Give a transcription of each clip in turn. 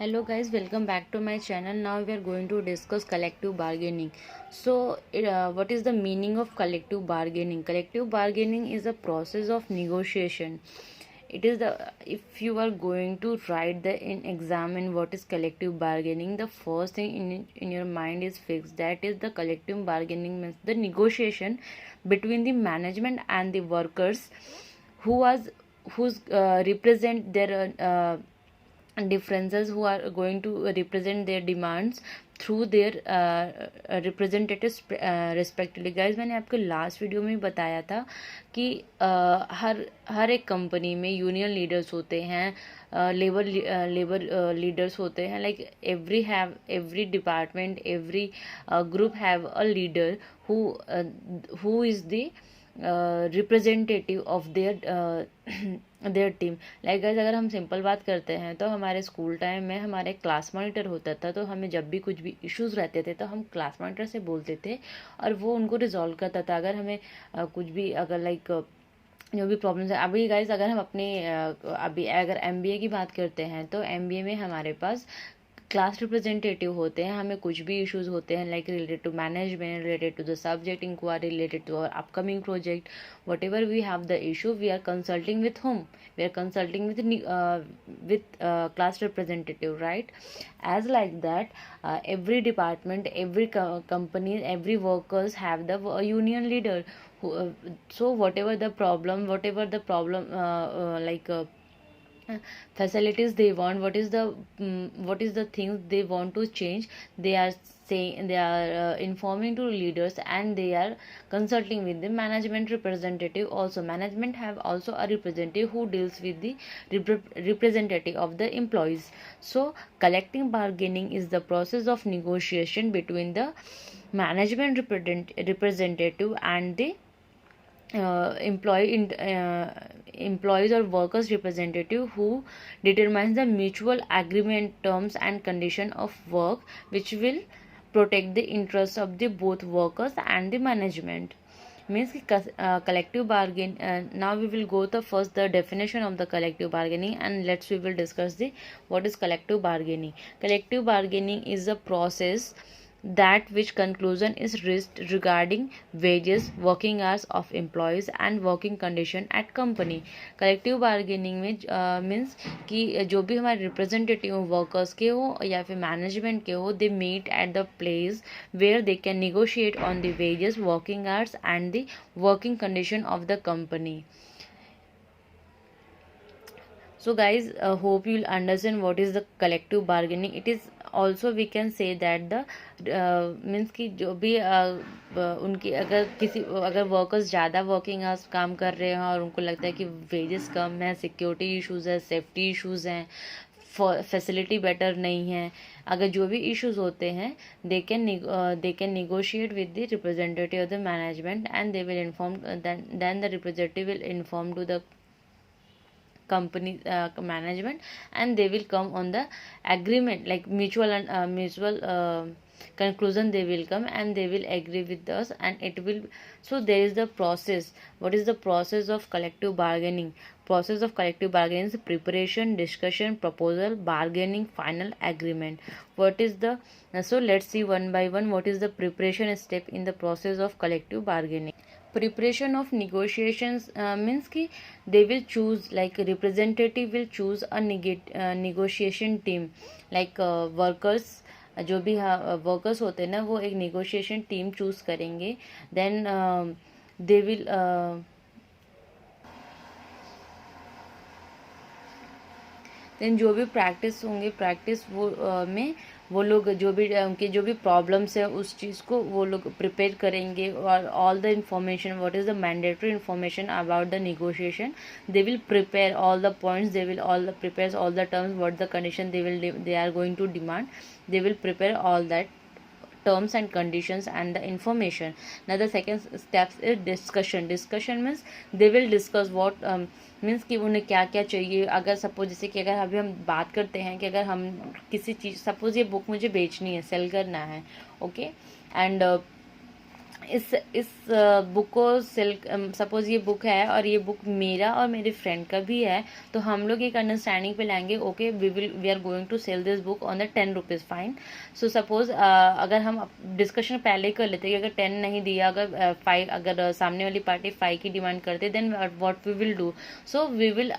Hello guys, welcome back to my channel. Now we are going to discuss collective bargaining. What is the meaning of collective bargaining? Collective bargaining is a process of negotiation. It is the if you are going to write the in exam in what is collective bargaining, the first thing in your mind is fixed. That is the collective bargaining means the negotiation between the management and the workers who was who's represent their differences, who are going to represent their demands through their representatives respectively. Guys मैंने आपको last video में बताया था कि हर एक company में union leaders होते हैं, लेबर लीडर्स होते हैं. Like every department, every group have a leader who is the representative of their team. Like guys अगर हम सिंपल बात करते हैं तो हमारे स्कूल टाइम में हमारे क्लास मॉनिटर होता था, तो हमें जब भी कुछ भी इश्यूज रहते थे तो हम क्लास मॉनिटर से बोलते थे और वो उनको रिजॉल्व करता था. अगर हमें कुछ भी अगर लाइक जो भी प्रॉब्लम्स है. अभी गाइज अगर हम अपने अभी अगर एमबीए की बात करते हैं तो एमबीए में हमारे पास क्लास रिप्रेजेंटेटिव होते हैं. हमें कुछ भी इश्यूज होते हैं like related to management, related to the subject inquiry, related to our upcoming project, whatever we have the issue, we are consulting with whom, we are consulting with class representative, right? As like that, every department, every company, every workers have the union leader who, so whatever the problem facilities they want, what is the things they want to change, they are saying, they are informing to leaders, and they are consulting with the management representative. Also management have also a representative who deals with the representative of the employees. So collective bargaining is the process of negotiation between the management representative and the employees or workers representative, who determines the mutual agreement terms and condition of work which will protect the interests of the both workers and the management. Means collective bargain. Now we will go the first the definition of the collective bargaining, and we will discuss the what is collective bargaining. Collective bargaining is a process that which conclusion is reached regarding wages, working hours of employees and working condition at company. Collective bargaining में means कि जो भी हमारे representative workers के हो या फिर management के हो, they meet at the place where they can negotiate on the wages, working hours and the working condition of the company. So guys, hope you'll understand what is the collective bargaining. It is also we can say that the means कि जो भी उनकी अगर workers ज़्यादा working hours काम कर रहे हैं और उनको लगता है कि वेजेस कम है, सिक्योरिटी इश्यूज़ है, सेफ्टी इश्यूज़ हैं, फैसिलिटी बेटर नहीं है, अगर जो भी इश्यूज होते हैं, दे can negotiate with the representative of the management, and they will inform then the representative will inform to the company management, and they will come on the agreement like mutual conclusion. They will come and they will agree with us, and it will. So there is the process. What is the process of collective bargaining? Process of collective bargaining is preparation, discussion, proposal, bargaining, final agreement. What is the so let's see one by one what is the preparation step in the process of collective bargaining. Preparation of negotiations means कि they will choose, like representative will choose a negotiation team, like workers, जो भी workers होते हैं ना, वो एक negotiation team choose करेंगे. Then they will then जो भी प्रैक्टिस होंगे, प्रैक्टिस में वो लोग जो भी उनके जो भी प्रॉब्लम्स है उस चीज़ को वो लोग प्रिपेयर करेंगे, और all the information, what is the mandatory information about the negotiation, they will prepare all the points, they will all prepare all the terms, what the condition they are going to demand, they will prepare all that terms and conditions and the information. Now the second step is discussion means they will discuss what means कि उन्हें क्या क्या चाहिए. अगर suppose जैसे कि अगर अभी हम बात करते हैं कि अगर हम किसी चीज़, सपोज ये बुक मुझे बेचनी है, सेल करना है, ओके, एंड इस बुक को सपोज ये बुक है और ये बुक मेरा और मेरे फ्रेंड का भी है, तो हम लोग एक अंडरस्टैंडिंग पे लाएंगे, okay we are going to sell this book on the 10 rupees, fine. So suppose अगर हम डिस्कशन पहले कर लेते कि अगर 10 नहीं दिया, अगर 5, अगर सामने वाली पार्टी 5 की डिमांड करते, then what we will do, so we will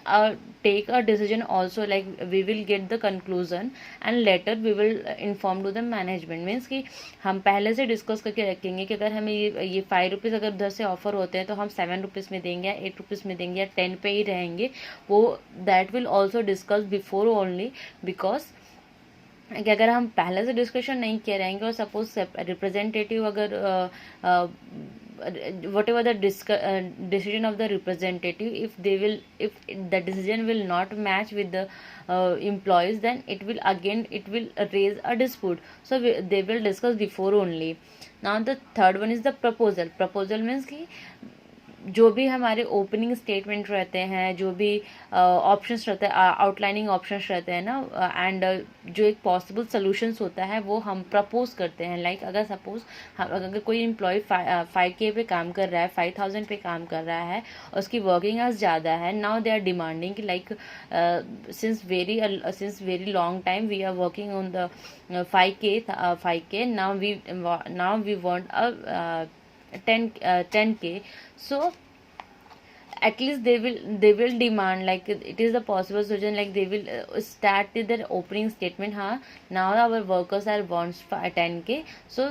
take a decision also, like we will get the conclusion and later we will inform to the management. Means कि हम पहले से डिस्कस करके रखेंगे कि अगर हमें ये 5 रुपीज़ अगर उधर से ऑफर होते हैं तो हम 7 रुपीज़ में देंगे या 8 रुपीज़ में देंगे या 10 पे ही रहेंगे, वो that will also discuss before only, because कि अगर हम पहले से डिस्कशन नहीं किए रहेंगे और सपोज रिप्रेजेंटेटिव अगर whatever the decision of the representative, if the decision will not match with the employees, then it will raise a dispute, so they will discuss before only. Now the third one is the proposal means कि जो भी हमारे opening statement रहते हैं, जो भी options रहते हैं, आउटलाइनिंग ऑप्शंस रहते हैं ना, एंड जो एक पॉसिबल सोल्यूशंस होता है वो हम प्रपोज करते हैं। लाइक अगर सपोज अगर कोई एम्प्लॉय 5K पे काम कर रहा है, 5000 पे काम कर रहा है, और उसकी वर्किंग आवर्स ज़्यादा है, now they are demanding like since very long time we are working on the 5K, now we want a 10K, so at least they will demand, like it is the possible solution, like they will start with their opening statement, हाँ now our workers are wants 10K, so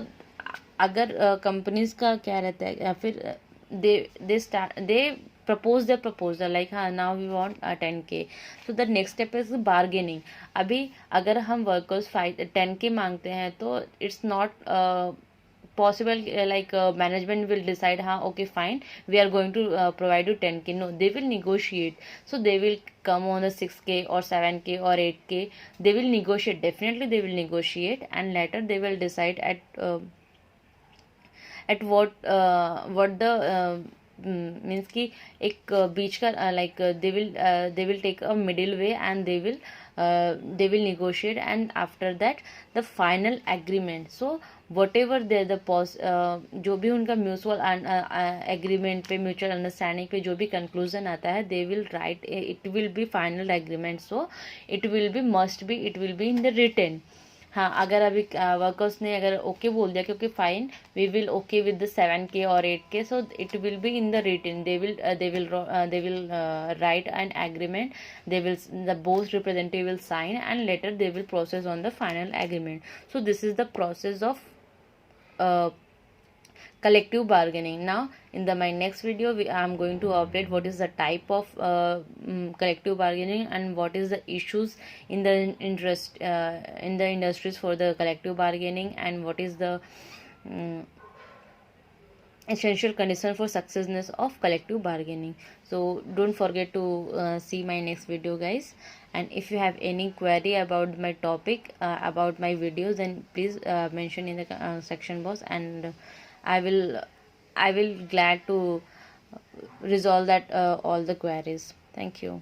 अगर companies का क्या रहता है, या फिर they propose their proposal like हाँ now we want 10K, so the next step is bargaining। अभी अगर हम वर्कर्स 10K मांगते हैं तो it's not possible, like management will decide, हाँ okay fine, we are going to provide you 10K, no, they will negotiate, so they will come on the 6K or 7K or 8K, they will negotiate, definitely they will negotiate, and later they will decide at what the means कि एक बीच का like they will take a middle way, and they will negotiate, and after that the final agreement, so whatever the जो भी उनका mutual agreement पे, mutual understanding पे जो भी कंक्लूजन आता है, they will write, it will be final agreement, so it will be in the written. हाँ अगर अभी वर्कर्स ने अगर ओके बोल दिया क्योंकि fine we will okay with the 7K और 8K, so it will be in the written, they will write an agreement, the both representative will sign, and later they will process on the final agreement. So this is the process of collective bargaining. Now in my next video I am going to update what is the type of collective bargaining, and what is the issues in the in the industries for the collective bargaining, and what is the essential condition for successness of collective bargaining. So don't forget to see my next video, guys, and if you have any query about my topic, about my videos, then please mention in the section box, and I will glad to resolve that all the queries. Thank you.